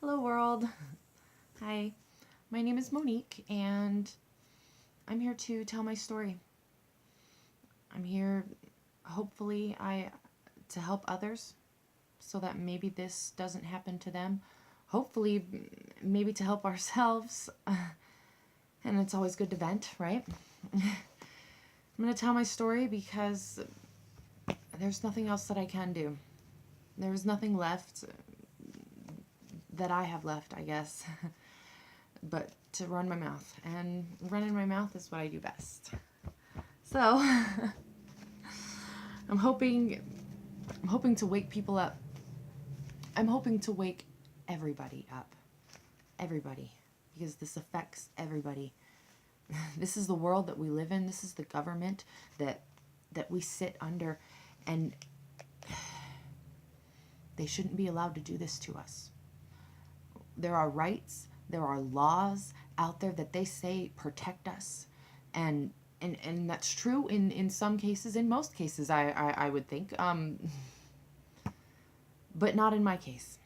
Hello world. Hi, my name is Monique and I'm here to tell my story. I'm here hopefully to help others so that maybe this doesn't happen to them. Hopefully maybe to help ourselves. And it's always good to vent, right? I'm going to tell my story because there's nothing else that I can do. There's nothing left that I have left, I guess, but to run my mouth. And running my mouth is what I do best. So, I'm hoping to wake people up. I'm hoping to wake everybody up. Everybody. Because this affects everybody. This is the world that we live in. This is the government that we sit under. And they shouldn't be allowed to do this to us. There are rights, there are laws out there that they say protect us. And that's true in some cases, in most cases, I would think. But not in my case.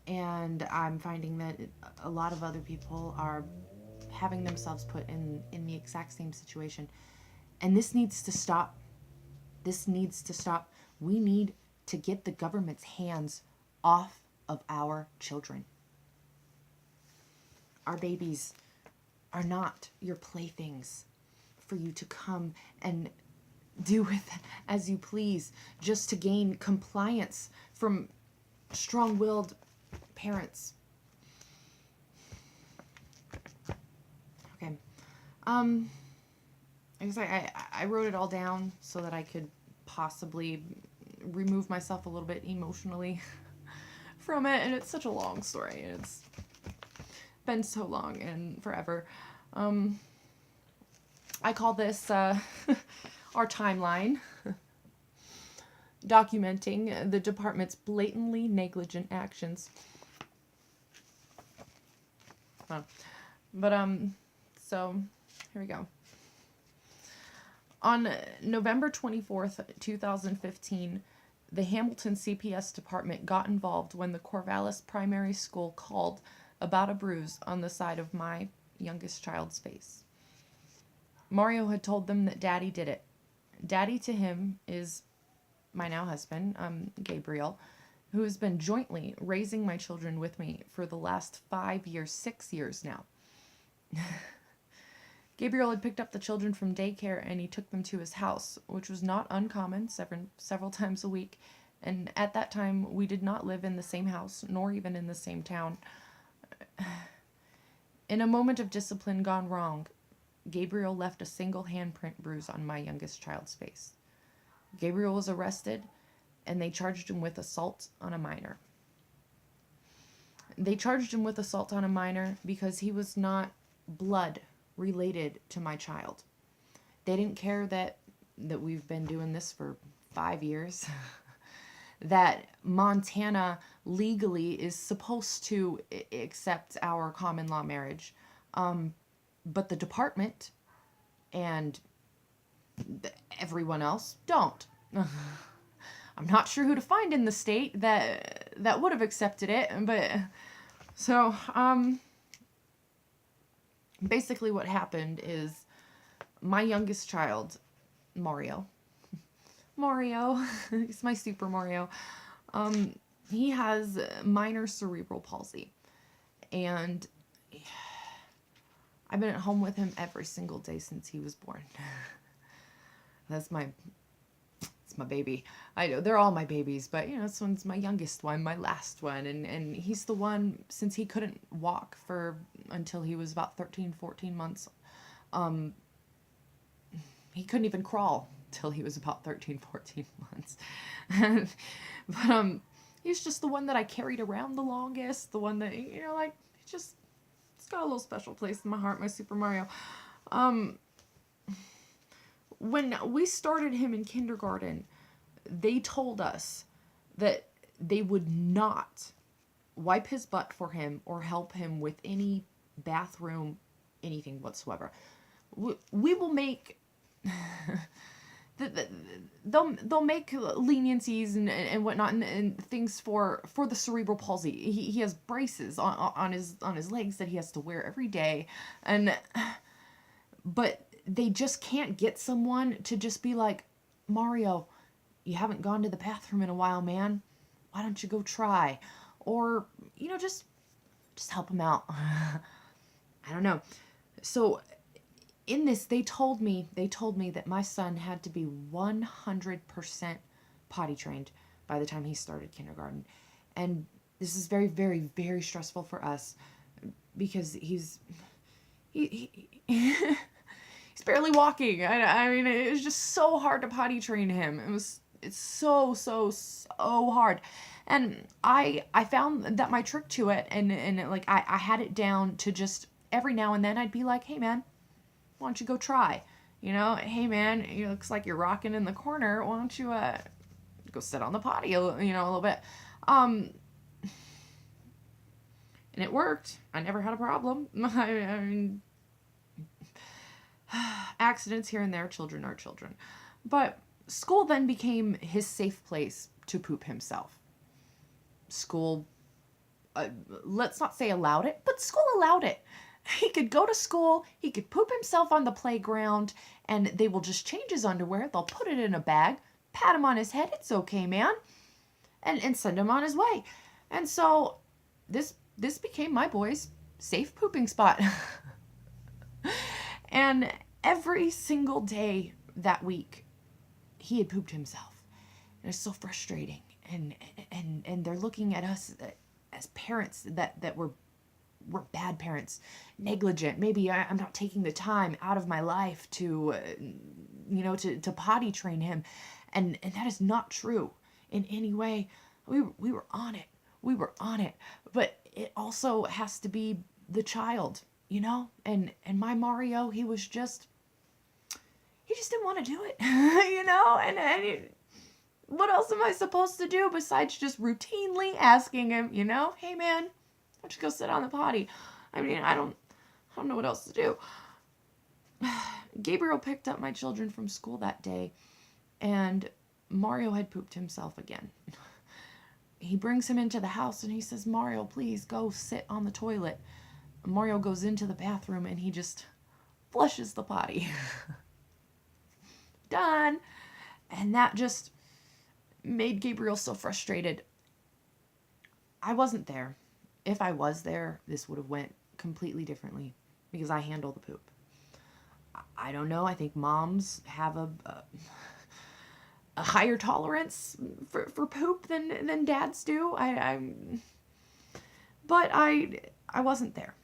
And I'm finding that a lot of other people are having themselves put in the exact same situation. And this needs to stop. This needs to stop. We need to get the government's hands off of our children. Our babies are not your playthings for you to come and do with as you please just to gain compliance from strong-willed parents. Okay. I guess I wrote it all down so that I could possibly remove myself a little bit emotionally from it, and it's such a long story. It's been so long and forever. I call this our timeline, documenting the department's blatantly negligent actions. So here we go. On November 24th, 2015, the Hamilton CPS department got involved when the Corvallis Primary School called about a bruise on the side of my youngest child's face. Mario had told them that Daddy did it. Daddy to him is my now husband, Gabriel, who has been jointly raising my children with me for the last 6 years now. Gabriel had picked up the children from daycare and he took them to his house, which was not uncommon, several times a week. And at that time, we did not live in the same house, nor even in the same town. In a moment of discipline gone wrong, Gabriel left a single handprint bruise on my youngest child's face. Gabriel was arrested, and they charged him with assault on a minor. They charged him with assault on a minor because he was not blood related to my child. They didn't care that we've been doing this for 5 years. That Montana legally is supposed to accept our common law marriage. But the department and everyone else don't. I'm not sure who to find in the state that would have accepted it, but so basically what happened is my youngest child, Mario, he's my Super Mario, he has minor cerebral palsy, and I've been at home with him every single day since he was born. It's my baby. I know, they're all my babies, but this one's my youngest one, my last one, and he's the one, since he couldn't walk until he was about 13, 14 months, he couldn't even crawl till he was about 13, 14 months. But he's just the one that I carried around the longest, the one that, he's got a little special place in my heart, my Super Mario. When we started him in kindergarten, they told us that they would not wipe his butt for him or help him with any bathroom, anything whatsoever. We will make they'll make leniencies and whatnot and things for the cerebral palsy. He has braces on his legs that he has to wear every day, and but they just can't get someone to just be like, Mario, you haven't gone to the bathroom in a while, man. Why don't you go try? Or, just help him out. I don't know. So in this, they told me that my son had to be 100% potty trained by the time he started kindergarten. And this is very, very, very stressful for us because he's he's barely walking. I mean, it was just so hard to potty train him. It's so hard. And I found that my trick to it, and like I had it down to just every now and then I'd be like, hey man, why don't you go try? Hey man, it looks like you're rocking in the corner. Why don't you go sit on the potty a little bit? And it worked. I never had a problem. I mean, accidents here and there, children are children. But school then became his safe place to poop himself. School, let's not say allowed it, but school allowed it. He could go to school, he could poop himself on the playground, and they will just change his underwear, they'll put it in a bag, pat him on his head, it's okay, man, and send him on his way. And so this became my boy's safe pooping spot. And every single day that week, he had pooped himself. And it's so frustrating. And they're looking at us as parents that we're bad parents, negligent. Maybe I'm not taking the time out of my life to potty train him. And that is not true in any way. We were on it. We were on it. But it also has to be the child, And my Mario, he just didn't want to do it, And what else am I supposed to do besides just routinely asking him, hey man, why don't you go sit on the potty? I mean, I don't know what else to do. Gabriel picked up my children from school that day, and Mario had pooped himself again. He brings him into the house and he says, Mario, please go sit on the toilet. Mario goes into the bathroom and he just flushes the potty. Done. And that just made Gabriel so frustrated. I wasn't there. If I was there, this would have went completely differently because I handle the poop. I don't know. I think moms have a higher tolerance for poop than dads do. But I wasn't there.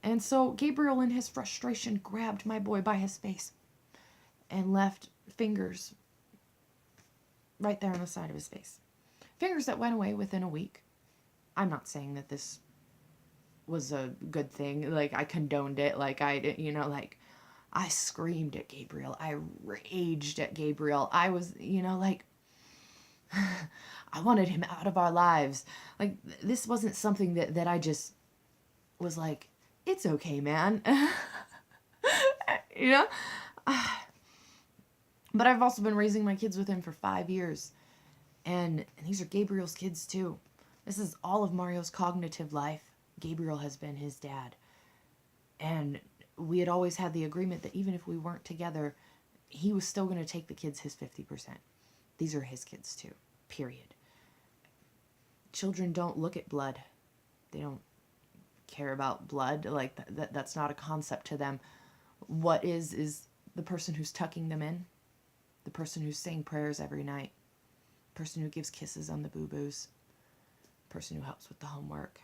And so Gabriel, in his frustration, grabbed my boy by his face and left fingers right there on the side of his face. Fingers that went away within a week. I'm not saying that this was a good thing. Like, I condoned it. Like, I screamed at Gabriel. I raged at Gabriel. I was, I wanted him out of our lives. Like, this wasn't something that I just was like, it's okay, man. But I've also been raising my kids with him for 5 years. And these are Gabriel's kids too. This is all of Mario's cognitive life. Gabriel has been his dad. And we had always had the agreement that even if we weren't together, he was still going to take the kids his 50%. These are his kids too, period. Children don't look at blood. They don't care about blood. Like, that's not a concept to them. What is the person who's tucking them in, the person who's saying prayers every night, the person who gives kisses on the boo-boos, the person who helps with the homework,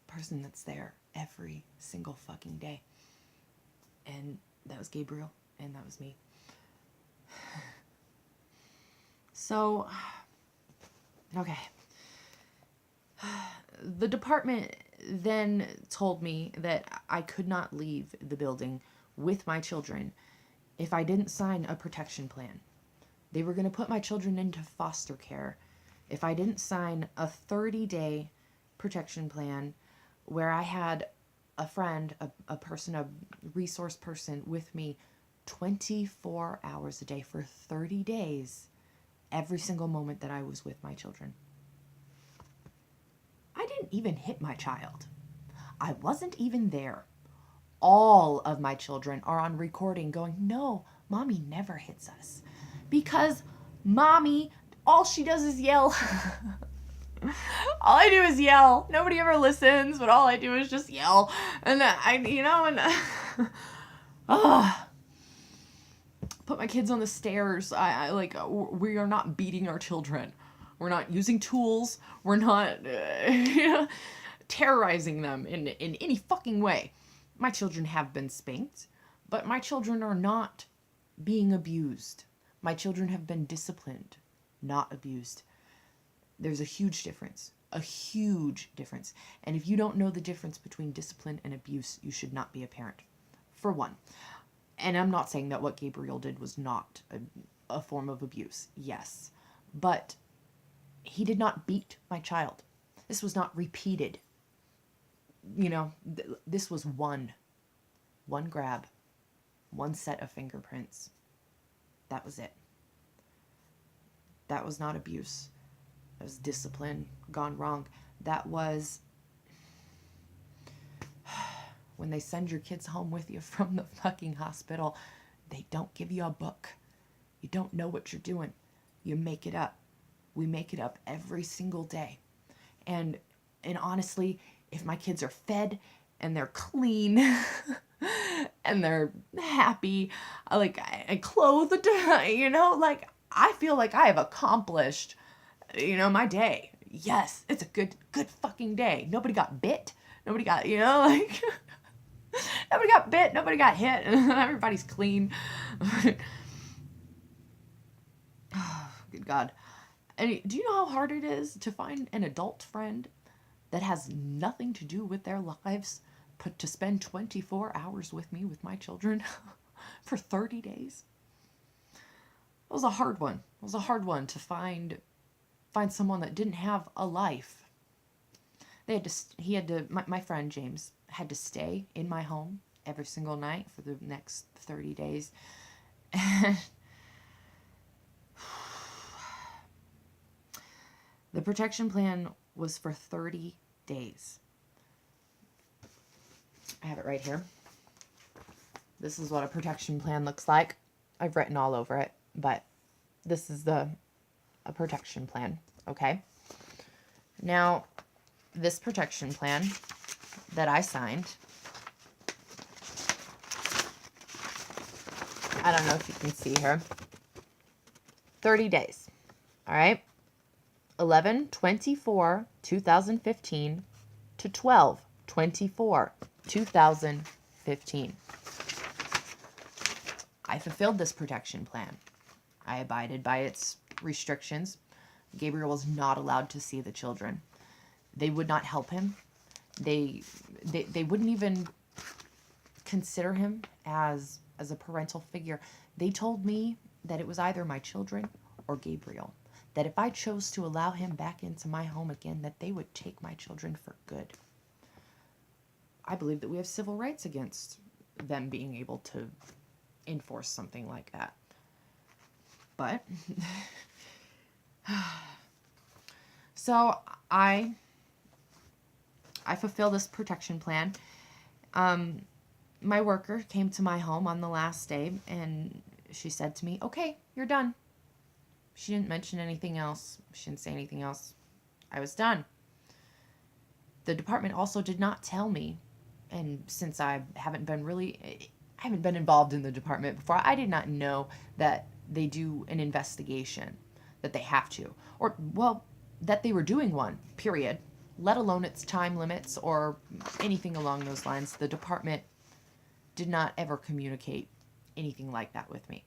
the person that's there every single fucking day. And that was Gabriel, and that was me. So, okay. The department then told me that I could not leave the building with my children if I didn't sign a protection plan. They were going to put my children into foster care if I didn't sign a 30-day protection plan where I had a friend, a person, a resource person with me 24 hours a day for 30 days, every single moment that I was with my children. I didn't even hit my child. I wasn't even there. All of my children are on recording going, no, mommy never hits us. Because mommy, all she does is yell. All I do is yell. Nobody ever listens, but all I do is just yell. And put my kids on the stairs. We are not beating our children. We're not using tools. We're not terrorizing them in any fucking way. My children have been spanked, but my children are not being abused. My children have been disciplined, not abused. There's a huge difference. A huge difference. And if you don't know the difference between discipline and abuse, you should not be a parent. For one. And I'm not saying that what Gabriel did was not a form of abuse. Yes. But he did not beat my child. This was not repeated. This was one grab, one set of fingerprints. That was it. That was not abuse. That was discipline gone wrong. That was when they send your kids home with you from the fucking hospital, they don't give you a book. You don't know what you're doing. You make it up. We make it up every single day. And honestly, if my kids are fed and they're clean and they're happy, I clothed, I feel like I have accomplished, my day. Yes, it's a good fucking day. Nobody got bit. Nobody got, nobody got bit. Nobody got hit. Everybody's clean. Oh, good God. And do you know how hard it is to find an adult friend that has nothing to do with their lives, but to spend 24 hours with me, with my children, for 30 days? It was a hard one. It was a hard one to find someone that didn't have a life. My friend James had to stay in my home every single night for the next 30 days. The protection plan was for 30 days. I have it right here. This is what a protection plan looks like. I've written all over it, but this is a protection plan, okay? Now, this protection plan that I signed, I don't know if you can see here, 30 days, all right? 11/24/2015 to 12/24/2015. I fulfilled this protection plan. I abided by its restrictions. Gabriel was not allowed to see the children. They would not help him. They wouldn't even consider him as a parental figure. They told me that it was either my children or Gabriel. That if I chose to allow him back into my home again, that they would take my children for good. I believe that we have civil rights against them being able to enforce something like that. But, so I fulfill this protection plan. My worker came to my home on the last day and she said to me, okay, you're done. She didn't mention anything else. She didn't say anything else. I was done. The department also did not tell me, and since I haven't been involved in the department before, I did not know that they do an investigation, that they have to, or, well, that they were doing one, period, let alone its time limits or anything along those lines. The department did not ever communicate anything like that with me.